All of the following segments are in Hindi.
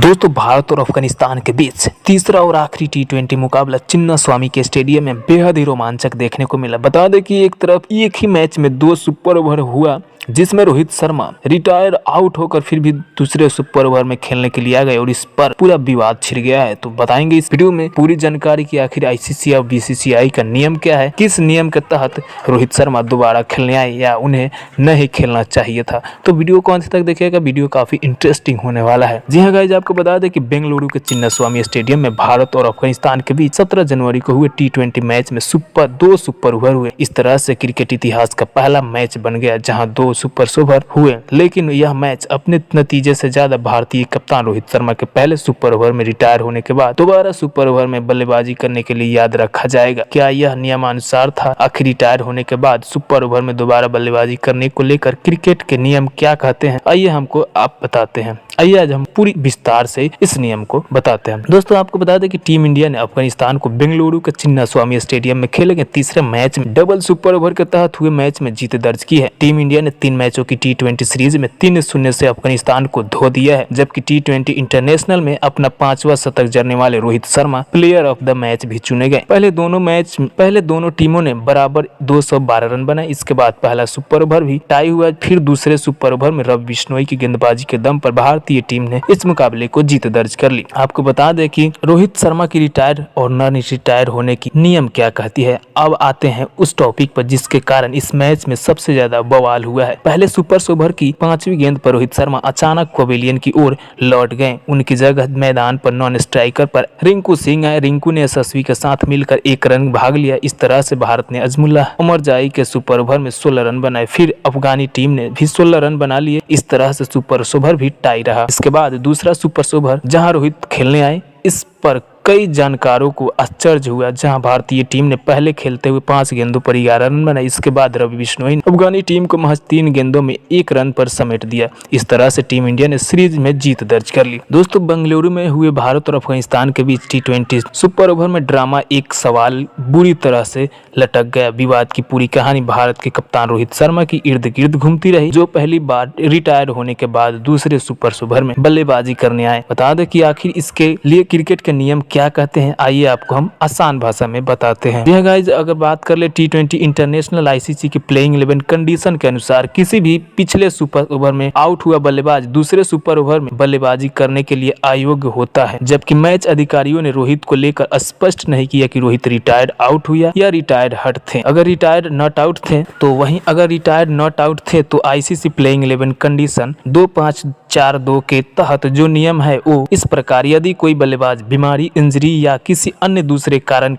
दोस्तों भारत और अफगानिस्तान के बीच तीसरा और आखिरी टी20 मुकाबला चिन्नास्वामी के स्टेडियम में बेहद ही रोमांचक देखने को मिला। बता दें कि एक तरफ एक ही मैच में 2 सुपर ओवर हुआ जिसमें रोहित शर्मा रिटायर आउट होकर फिर भी दूसरे सुपर ओवर में खेलने के लिए आ गए और इस पर पूरा विवाद छिड़ गया है। तो बताएंगे इस वीडियो में पूरी जानकारी की आखिर आईसीसी और बीसीसीआई का नियम क्या है, किस नियम के तहत रोहित शर्मा दोबारा खेलने आए या उन्हें नहीं खेलना चाहिए था। तो वीडियो को अंत तक देखिएगा, वीडियो काफी इंटरेस्टिंग होने वाला है। जी हाँ गाइज, आपको बता दें कि बेंगलुरु के चिन्नास्वामी स्टेडियम में भारत और अफगानिस्तान के बीच 17 जनवरी को हुए टी20 मैच में 2 सुपर ओवर हुए। इस तरह से क्रिकेट इतिहास का पहला मैच बन गया जहां 2 सुपर ओवर हुए, लेकिन यह मैच अपने नतीजे से ज्यादा भारतीय कप्तान रोहित शर्मा के पहले सुपर ओवर में रिटायर होने के बाद दोबारा सुपर ओवर में बल्लेबाजी करने के लिए याद रखा जाएगा। क्या यह नियमानुसार था? आखिर रिटायर होने के बाद सुपर ओवर में दोबारा बल्लेबाजी करने को लेकर क्रिकेट के नियम क्या कहते हैं, आइए हमको आप बताते हैं। आइए आज हम पूरी विस्तार से इस नियम को बताते हैं। दोस्तों आपको बता दें कि टीम इंडिया ने अफगानिस्तान को बेंगलुरु के चिन्नास्वामी स्टेडियम में खेले गए तीसरे मैच में डबल सुपर ओवर के तहत हुए मैच में जीत दर्ज की है। टीम इंडिया ने 3 मैचों की टी20 सीरीज में 3-0 से अफगानिस्तान को धो दिया है, जबकि टी20 इंटरनेशनल में अपना 5वां शतक जड़ने वाले Rohit Sharma player of the match भी चुने गए। पहले दोनों टीमों ने बराबर 212 रन बनाए। इसके बाद पहला सुपर ओवर भी टाई हुआ। फिर दूसरे सुपर ओवर में रवि बिश्नोई की गेंदबाजी के दम पर भारतीय टीम ने इस मुकाबले को जीत दर्ज कर ली। आपको बता दें कि रोहित शर्मा की रिटायर और नॉन रिटायर होने की नियम क्या कहती है। अब आते हैं उस टॉपिक पर जिसके कारण इस मैच में सबसे ज्यादा बवाल हुआ है। पहले सुपर ओवर की 5वीं गेंद पर रोहित शर्मा अचानक पवेलियन की ओर लौट गए। उनकी जगह मैदान पर नॉन स्ट्राइकर पर रिंकू सिंह आए। रिंकू ने यशस्वी के साथ मिलकर 1 रन भाग लिया। इस तरह से भारत ने अजमुल्लाह उमरजाई के सुपर ओवर में 16 रन बनाए। फिर अफगानी टीम ने भी 16 रन बना लिए। इस तरह से सुपर ओवर भी टाई रहा। इसके बाद दूसरा सुपर ओवर जहां रोहित खेलने आए, इस पर कई जानकारों को आश्चर्य हुआ, जहां भारतीय टीम ने पहले खेलते हुए 5 गेंदों पर 11 रन बनाए। इसके बाद रवि बिश्नोई ने अफगानी टीम को महज 3 गेंदों में 1 रन पर समेट दिया। इस तरह से टीम इंडिया ने सीरीज में जीत दर्ज कर ली। दोस्तों बेंगलुरु में हुए भारत और अफगानिस्तान के बीच टी20 सुपर ओवर में ड्रामा एक सवाल बुरी तरह से लटक गया। विवाद की पूरी कहानी भारत के कप्तान रोहित शर्मा की इर्द गिर्द घूमती रही, जो पहली बार रिटायर होने के बाद दूसरे सुपर ओवर में बल्लेबाजी करने आए। बता दें कि आखिर इसके लिए क्रिकेट के नियम क्या कहते हैं, आइए आपको हम आसान भाषा में बताते हैं। यह गाइज अगर बात कर ले टी20 इंटरनेशनल आईसीसी की प्लेइंग 11 कंडीशन के अनुसार किसी भी पिछले सुपर ओवर में आउट हुआ बल्लेबाज दूसरे सुपर ओवर में बल्लेबाजी करने के लिए अयोग्य होता है। जबकि मैच अधिकारियों ने रोहित को लेकर स्पष्ट नहीं किया कि रोहित रिटायर्ड आउट हुआ या रिटायर्ड हट थे। अगर रिटायर्ड नॉट आउट थे तो वहीं अगर रिटायर्ड नॉट आउट थे तो आईसीसी प्लेइंग 11 कंडीशन 2542 के तहत जो नियम है वो इस प्रकार: यदि कोई बल्लेबाज बीमारी, इंजरी या किसी अन्य दूसरे कारण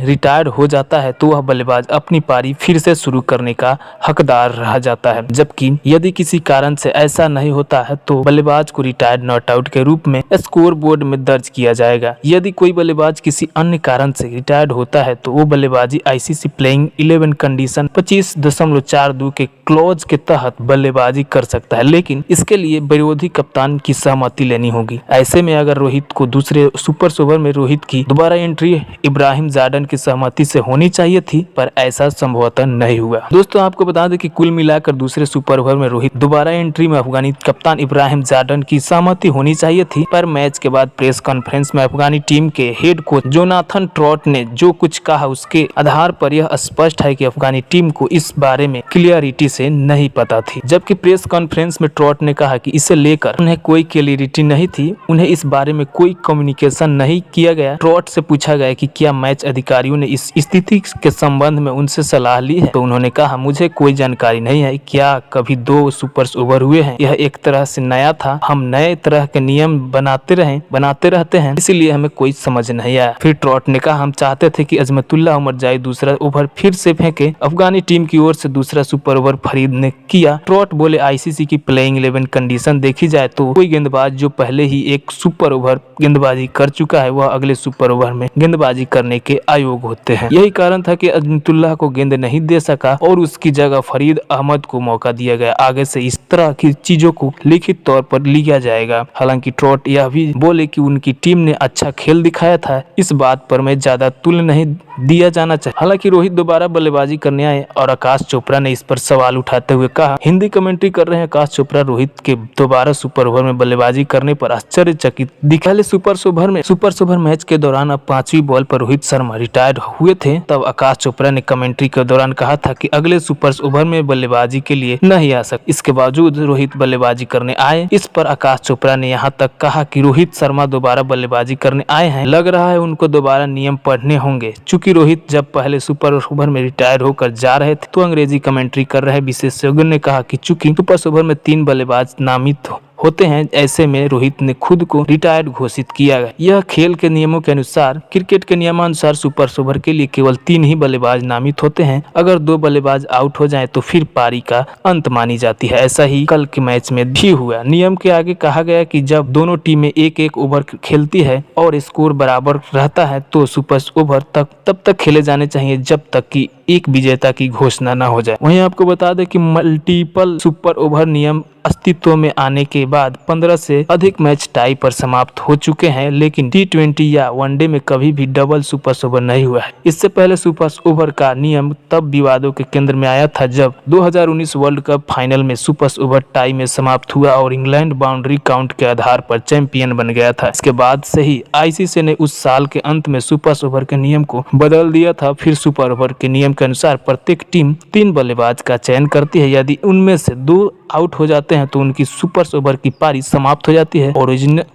रिटायर्ड हो जाता है तो वह बल्लेबाज अपनी पारी फिर से शुरू करने का हकदार रह जाता है। जबकि यदि किसी कारण से ऐसा नहीं होता है तो बल्लेबाज को रिटायर्ड नॉट आउट के रूप में स्कोर बोर्ड में दर्ज किया जाएगा। यदि कोई बल्लेबाज किसी अन्य कारण से रिटायर्ड होता है तो वो बल्लेबाजी आईसीसी प्लेइंग 11 कंडीशन 25.42 के क्लॉज के तहत बल्लेबाजी कर सकता है, लेकिन इसके लिए विरोधी कप्तान की सहमति लेनी होगी। ऐसे में अगर रोहित को दूसरे सुपर ओवर में रोहित की दोबारा एंट्री इब्राहिम जार्डन की सहमति से होनी चाहिए थी, पर ऐसा संभवतः नहीं हुआ। दोस्तों आपको बता दें कि कुल मिलाकर दूसरे सुपर ओवर में रोहित दोबारा एंट्री में अफगानी कप्तान इब्राहिम जार्डन की सहमति होनी चाहिए थी, पर मैच के बाद प्रेस कॉन्फ्रेंस में अफगानी टीम के हेड कोच जोनाथन ट्रॉट ने जो कुछ कहा उसके आधार पर यह स्पष्ट है कि अफगानी टीम को इस बारे में क्लियरिटी से नहीं पता थी। जबकि प्रेस कॉन्फ्रेंस में ट्रॉट ने कहा कि इसे लेकर उन्हें कोई क्लियरिटी नहीं थी, उन्हें इस बारे में कोई कम्युनिकेशन नहीं किया गया। ट्रॉट से पूछा गया कि क्या मैच अधिकारियों ने इस स्थिति के संबंध में उनसे सलाह ली है, तो उन्होंने कहा मुझे कोई जानकारी नहीं है। क्या कभी 2 सुपर ओवर हुए हैं? यह एक तरह से नया था, हम नए तरह के नियम बनाते रहते हैं, इसीलिए हमें कोई समझ नहीं आया। फिर ट्रॉट ने कहा हम चाहते थे कि अजमतुल्लाह उमरजाई दूसरा ओवर फिर से फेंके। अफगानी टीम की ओर से दूसरा सुपर ओवर फरीद ने किया। ट्रॉट बोले आईसीसी की प्लेइंग 11 कंडीशन देखी जाए तो कोई गेंदबाज जो पहले ही एक सुपर ओवर गेंदबाजी कर चुका है है वह अगले सुपर ओवर में गेंदबाजी करने के अयोग्य होते हैं। यही कारण था कि अजमतुल्लाह को गेंद नहीं दे सका और उसकी जगह फरीद अहमद को मौका दिया गया। आगे से इस तरह की चीजों को लिखित तौर पर लिया जाएगा। हालांकि ट्रॉट यह भी बोले कि उनकी टीम ने अच्छा खेल दिखाया था, इस बात पर मैं ज्यादा तुल्य नहीं दिया जाना चाहिए। हालांकि रोहित दोबारा बल्लेबाजी करने आए और आकाश चोपड़ा ने इस पर सवाल उठाते हुए कहा, हिंदी कमेंट्री कर रहे हैं आकाश चोपड़ा, रोहित के दोबारा सुपर ओवर में बल्लेबाजी करने पर आश्चर्यचकित दिखा। सुपर ओवर मैच के दौरान अब 5वीं बॉल पर रोहित शर्मा रिटायर्ड हुए थे। तब आकाश चोपड़ा ने कमेंट्री के दौरान कहा था कि अगले सुपर ओवर में बल्लेबाजी के लिए नहीं आ सकते। इसके बावजूद रोहित बल्लेबाजी करने आए। इस पर आकाश चोपड़ा ने यहाँ तक कहा कि रोहित शर्मा दोबारा बल्लेबाजी करने आए हैं, लग रहा है उनको दोबारा नियम पढ़ने होंगे। चूंकि रोहित जब पहले सुपर ओवर में रिटायर होकर जा रहे थे तो अंग्रेजी कमेंट्री कर रहे विशेषज्ञों ने कहा कि चूंकि सुपर ओवर में 3 बल्लेबाज नामित होते हैं, ऐसे में रोहित ने खुद को रिटायर्ड घोषित किया है। यह खेल के नियमों के अनुसार, क्रिकेट के नियमानुसार सुपर ओवर के लिए केवल 3 ही बल्लेबाज नामित होते हैं। अगर 2 बल्लेबाज आउट हो जाएं तो फिर पारी का अंत मानी जाती है। ऐसा ही कल के मैच में भी हुआ। नियम के आगे कहा गया कि जब दोनों टीमें 1-1 ओवर खेलती है और स्कोर बराबर रहता है तो सुपर ओवर तब तक खेले जाने चाहिए जब तक कि एक विजेता की घोषणा न हो जाए। वहीं आपको बता दें कि मल्टीपल सुपर ओवर नियम अस्तित्व में आने के बाद 15 से अधिक मैच टाई पर समाप्त हो चुके हैं, लेकिन T20 या वनडे में कभी भी डबल सुपर ओवर नहीं हुआ है। इससे पहले सुपर ओवर का नियम तब विवादों के केंद्र में आया था जब 2019 वर्ल्ड कप फाइनल में सुपर ओवर टाई में समाप्त हुआ और इंग्लैंड बाउंड्री काउंट के आधार पर चैंपियन बन गया था। इसके बाद से ही ICC ने उस साल के अंत में सुपर ओवर के नियम को बदल दिया था। फिर सुपर ओवर के नियम के अनुसार प्रत्येक टीम 3 बल्लेबाज का चयन करती है। यदि उनमें से 2 आउट हो जाते हैं तो उनकी सुपर ओवर की पारी समाप्त हो जाती है।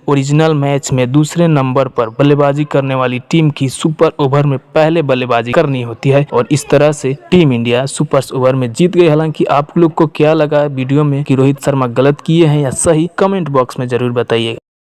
ओरिजिनल मैच में दूसरे नंबर पर बल्लेबाजी करने वाली टीम की सुपर ओवर में पहले बल्लेबाजी करनी होती है और इस तरह से टीम इंडिया सुपर ओवर में जीत गई। हालांकि आप लोग को क्या लगा वीडियो में कि रोहित शर्मा गलत किए हैं या सही, कमेंट बॉक्स में जरूर बताइएगा।